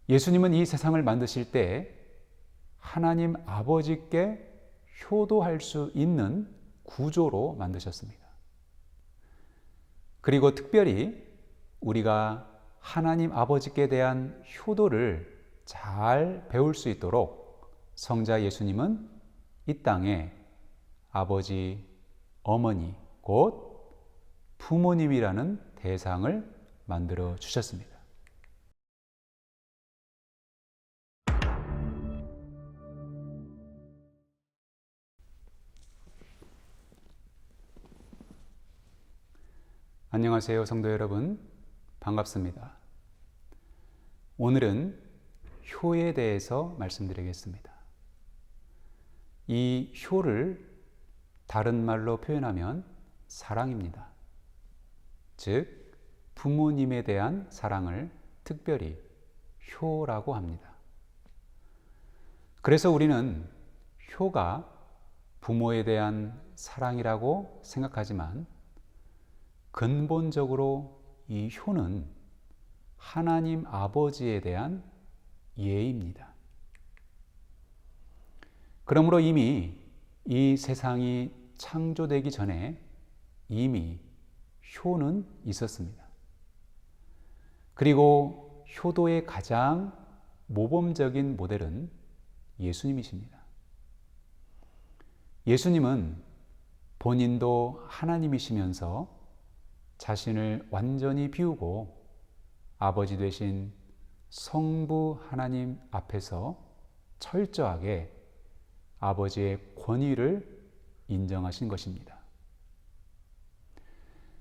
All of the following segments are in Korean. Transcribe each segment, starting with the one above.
예수님은 이 세상을 만드실 때 하나님 아버지께 효도할 수 있는 구조로 만드셨습니다. 그리고 특별히 우리가 하나님 아버지께 대한 효도를 잘 배울 수 있도록 성자 예수님은 이 땅에 아버지, 어머니, 곧 부모님이라는 대상을 만들어 주셨습니다. 안녕하세요, 성도 여러분. 반갑습니다. 오늘은 효에 대해서 말씀드리겠습니다. 이 효를 다른 말로 표현하면 사랑입니다. 즉, 부모님에 대한 사랑을 특별히 효라고 합니다. 그래서 우리는 효가 부모에 대한 사랑이라고 생각하지만 근본적으로 이 효는 하나님 아버지에 대한 예입니다. 그러므로 이미 이 세상이 창조되기 전에 이미 효는 있었습니다. 그리고 효도의 가장 모범적인 모델은 예수님이십니다. 예수님은 본인도 하나님이시면서 자신을 완전히 비우고 아버지 되신 성부 하나님 앞에서 철저하게 아버지의 권위를 인정하신 것입니다.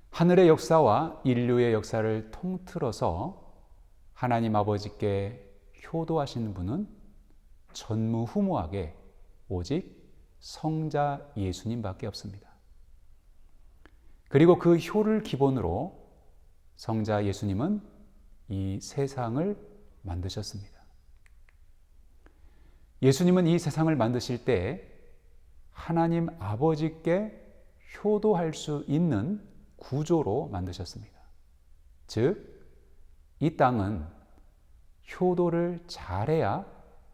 하늘의 역사와 인류의 역사를 통틀어서 하나님 아버지께 효도하시는 분은 전무후무하게 오직 성자 예수님밖에 없습니다. 그리고 그 효를 기본으로 성자 예수님은 이 세상을 만드셨습니다. 예수님은 이 세상을 만드실 때 하나님 아버지께 효도할 수 있는 구조로 만드셨습니다. 즉, 이 땅은 효도를 잘해야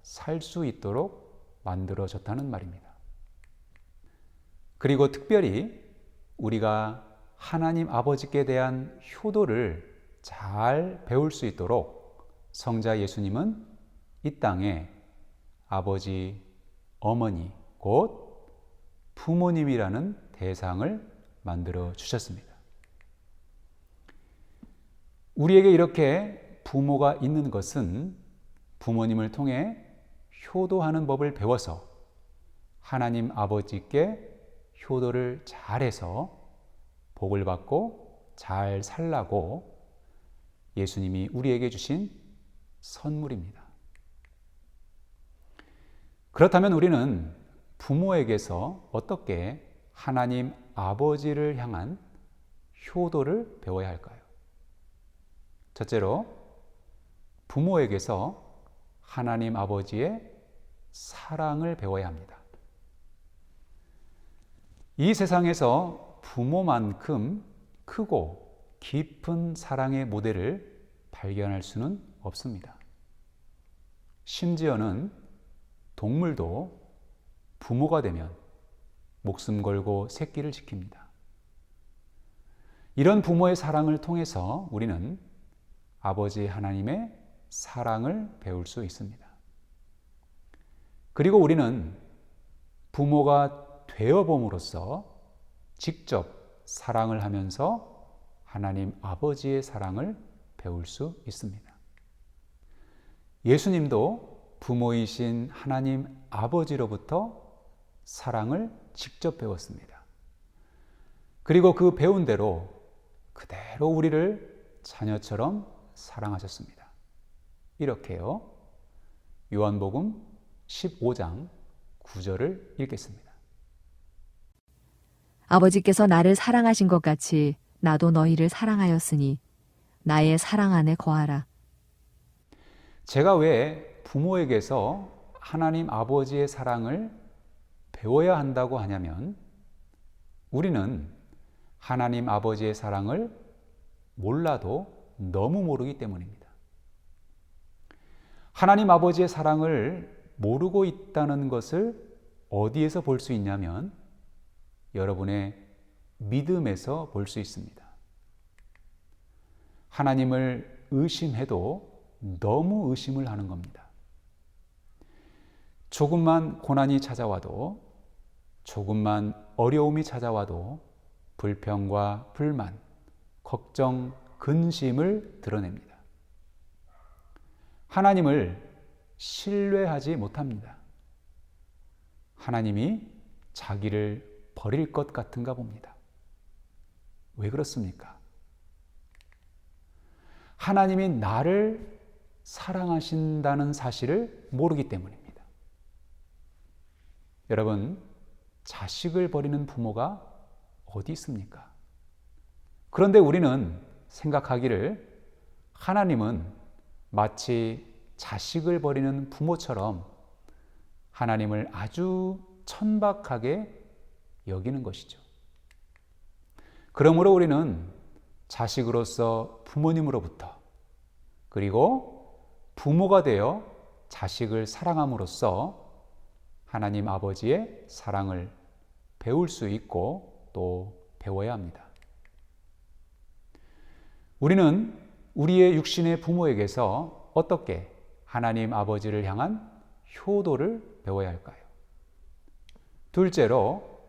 살 수 있도록 만들어졌다는 말입니다. 그리고 특별히 우리가 하나님 아버지께 대한 효도를 잘 배울 수 있도록 성자 예수님은 이 땅에 아버지, 어머니, 곧 부모님이라는 대상을 만들어 주셨습니다. 우리에게 이렇게 부모가 있는 것은 부모님을 통해 효도하는 법을 배워서 하나님 아버지께 효도를 잘해서 복을 받고 잘 살라고 예수님이 우리에게 주신 선물입니다. 그렇다면 우리는 부모에게서 어떻게 하나님 아버지를 향한 효도를 배워야 할까요? 첫째로, 부모에게서 하나님 아버지의 사랑을 배워야 합니다. 이 세상에서 부모만큼 크고 깊은 사랑의 모델을 발견할 수는 없습니다. 심지어는 동물도 부모가 되면 목숨 걸고 새끼를 지킵니다. 이런 부모의 사랑을 통해서 우리는 아버지 하나님의 사랑을 배울 수 있습니다. 그리고 우리는 부모가 되어봄으로써 직접 사랑을 하면서 하나님 아버지의 사랑을 배울 수 있습니다. 예수님도 부모이신 하나님 아버지로부터 사랑을 직접 배웠습니다. 그리고 그 배운 대로 그대로 우리를 자녀처럼 사랑하셨습니다. 이렇게요. 요한복음 15장 9절을 읽겠습니다. 아버지께서 나를 사랑하신 것 같이 나도 너희를 사랑하였으니 나의 사랑 안에 거하라. 제가 왜 부모에게서 하나님 아버지의 사랑을 배워야 한다고 하냐면 우리는 하나님 아버지의 사랑을 몰라도 너무 모르기 때문입니다. 하나님 아버지의 사랑을 모르고 있다는 것을 어디에서 볼 수 있냐면 여러분의 믿음에서 볼 수 있습니다. 하나님을 의심해도 너무 의심을 하는 겁니다. 조금만 고난이 찾아와도, 조금만 어려움이 찾아와도 불평과 불만, 걱정, 근심을 드러냅니다. 하나님을 신뢰하지 못합니다. 하나님이 자기를 버릴 것 같은가 봅니다. 왜 그렇습니까? 하나님이 나를 사랑하신다는 사실을 모르기 때문입니다. 여러분, 자식을 버리는 부모가 어디 있습니까? 그런데 우리는 생각하기를 하나님은 마치 자식을 버리는 부모처럼 하나님을 아주 천박하게 여기는 것이죠. 그러므로 우리는 자식으로서 부모님으로부터, 그리고 부모가 되어 자식을 사랑함으로써 하나님 아버지의 사랑을 배울 수 있고 또 배워야 합니다. 우리는 우리의 육신의 부모에게서 어떻게 하나님 아버지를 향한 효도를 배워야 할까요? 둘째로,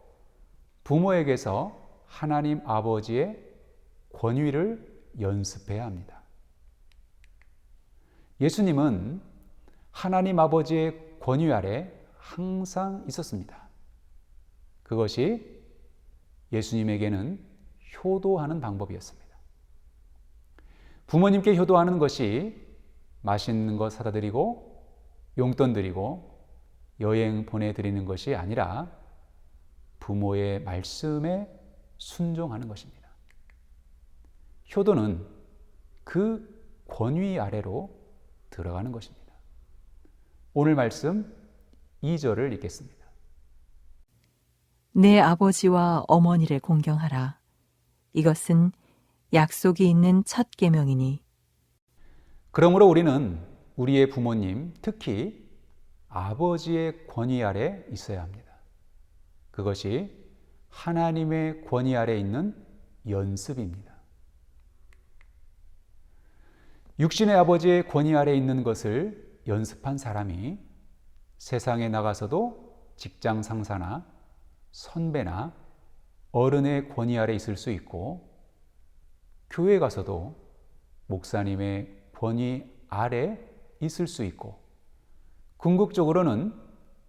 부모에게서 하나님 아버지의 권위를 연습해야 합니다. 예수님은 하나님 아버지의 권위 아래 항상 있었습니다. 그것이 예수님에게는 효도하는 방법이었습니다. 부모님께 효도하는 것이 맛있는 것 사다 드리고 용돈 드리고 여행 보내드리는 것이 아니라 부모의 말씀에 순종하는 것입니다. 효도는 그 권위 아래로 들어가는 것입니다. 오늘 말씀 2절을 읽겠습니다. 내 아버지와 어머니를 공경하라. 이것은 약속이 있는 첫 계명이니. 그러므로 우리는 우리의 부모님, 특히 아버지의 권위 아래 있어야 합니다. 그것이 하나님의 권위 아래 있는 연습입니다. 육신의 아버지의 권위 아래 있는 것을 연습한 사람이 세상에 나가서도 직장 상사나 선배나 어른의 권위 아래 있을 수 있고, 교회 가서도 목사님의 권위 아래 있을 수 있고, 궁극적으로는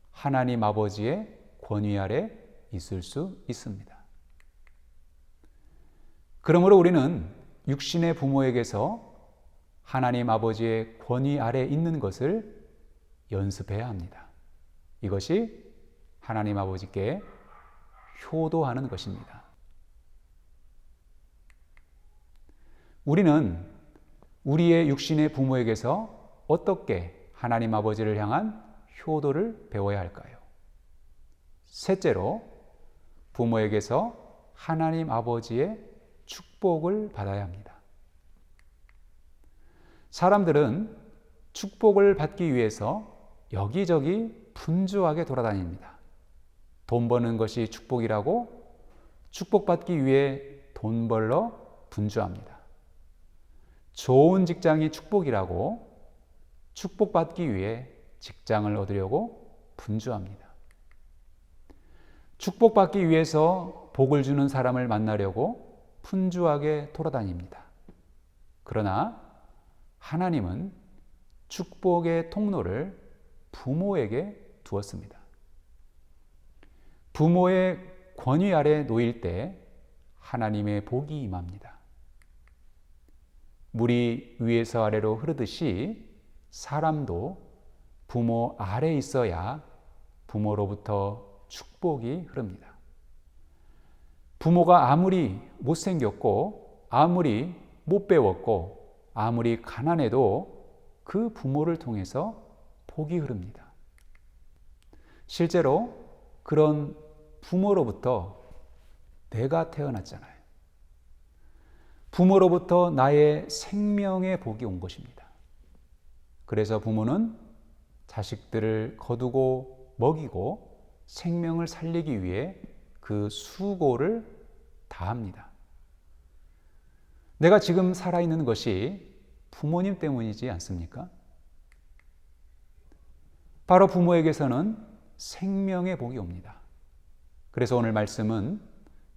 하나님 아버지의 권위 아래 있을 수 있습니다. 그러므로 우리는 육신의 부모에게서 하나님 아버지의 권위 아래 있는 것을 연습해야 합니다. 이것이 하나님 아버지께 효도하는 것입니다. 우리는 우리의 육신의 부모에게서 어떻게 하나님 아버지를 향한 효도를 배워야 할까요? 셋째로, 부모에게서 하나님 아버지의 축복을 받아야 합니다. 사람들은 축복을 받기 위해서 여기저기 분주하게 돌아다닙니다. 돈 버는 것이 축복이라고 축복받기 위해 돈 벌러 분주합니다. 좋은 직장이 축복이라고 축복받기 위해 직장을 얻으려고 분주합니다. 축복받기 위해서 복을 주는 사람을 만나려고 분주하게 돌아다닙니다. 그러나 하나님은 축복의 통로를 부모에게 두었습니다. 부모의 권위 아래 놓일 때 하나님의 복이 임합니다. 물이 위에서 아래로 흐르듯이 사람도 부모 아래 있어야 부모로부터 축복이 흐릅니다. 부모가 아무리 못생겼고 아무리 못 배웠고 아무리 가난해도 그 부모를 통해서 복이 흐릅니다. 실제로 그런 부모로부터 내가 태어났잖아요. 부모로부터 나의 생명의 복이 온 것입니다. 그래서 부모는 자식들을 거두고 먹이고 생명을 살리기 위해 그 수고를 다합니다. 내가 지금 살아있는 것이 부모님 때문이지 않습니까? 바로 부모에게서는 생명의 복이 옵니다. 그래서 오늘 말씀은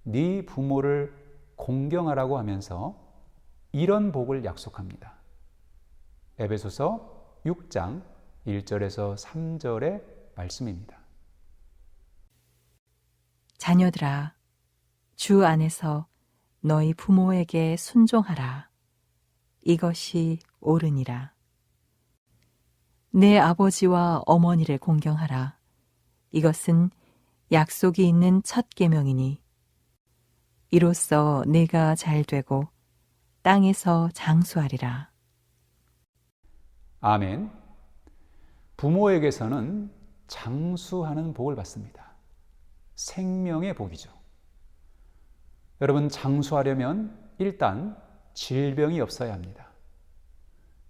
네 부모를 공경하라고 하면서 이런 복을 약속합니다. 에베소서 6장 1절에서 3절의 말씀입니다. 자녀들아, 주 안에서 너희 부모에게 순종하라. 이것이 옳으니라. 내 아버지와 어머니를 공경하라. 이것은 약속이 있는 첫 계명이니 이로써 내가 잘 되고 땅에서 장수하리라. 아멘. 부모에게서는 장수하는 복을 받습니다. 생명의 복이죠. 여러분, 장수하려면 일단 질병이 없어야 합니다.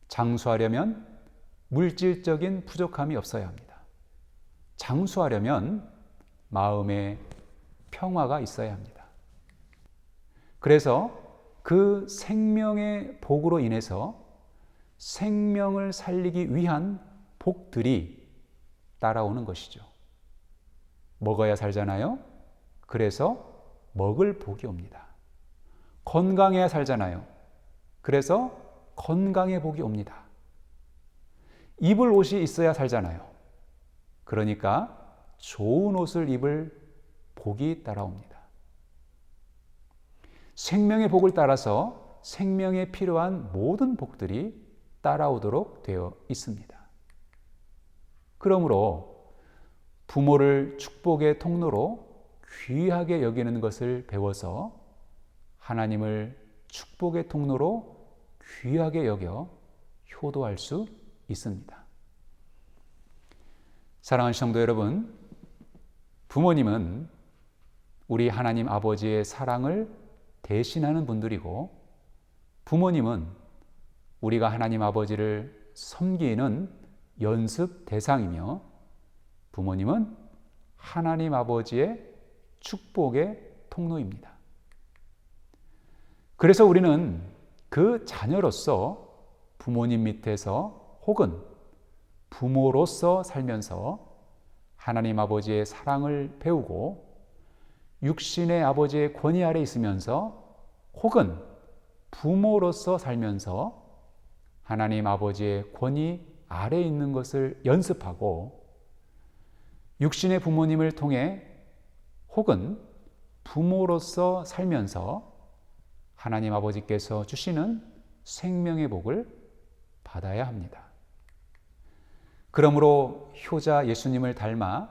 장수하려면 물질적인 부족함이 없어야 합니다. 장수하려면 마음에 평화가 있어야 합니다. 그래서 그 생명의 복으로 인해서 생명을 살리기 위한 복들이 따라오는 것이죠. 먹어야 살잖아요. 그래서 먹을 복이 옵니다. 건강해야 살잖아요. 그래서 건강의 복이 옵니다. 입을 옷이 있어야 살잖아요. 그러니까 좋은 옷을 입을 복이 따라옵니다. 생명의 복을 따라서 생명에 필요한 모든 복들이 따라오도록 되어 있습니다. 그러므로 부모를 축복의 통로로 귀하게 여기는 것을 배워서 하나님을 축복의 통로로 귀하게 여겨 효도할 수 있습니다. 사랑하는 성도 여러분, 부모님은 우리 하나님 아버지의 사랑을 대신하는 분들이고, 부모님은 우리가 하나님 아버지를 섬기는 연습 대상이며, 부모님은 하나님 아버지의 축복의 통로입니다. 그래서 우리는 그 자녀로서 부모님 밑에서 혹은 부모로서 살면서 하나님 아버지의 사랑을 배우고 육신의 아버지의 권위 아래 있으면서 혹은 부모로서 살면서 하나님 아버지의 권위 아래 있는 것을 연습하고 육신의 부모님을 통해 혹은 부모로서 살면서 하나님 아버지께서 주시는 생명의 복을 받아야 합니다. 그러므로 효자 예수님을 닮아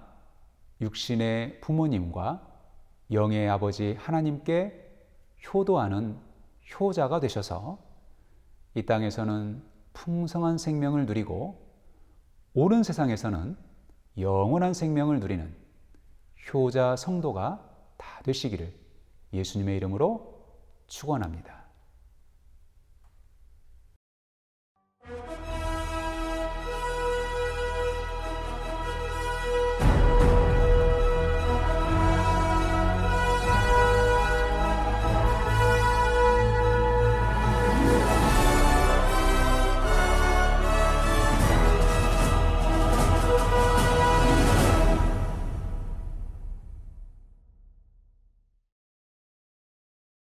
육신의 부모님과 영의 아버지 하나님께 효도하는 효자가 되셔서 이 땅에서는 풍성한 생명을 누리고 오는 세상에서는 영원한 생명을 누리는 효자 성도가 다 되시기를 예수님의 이름으로 축원합니다.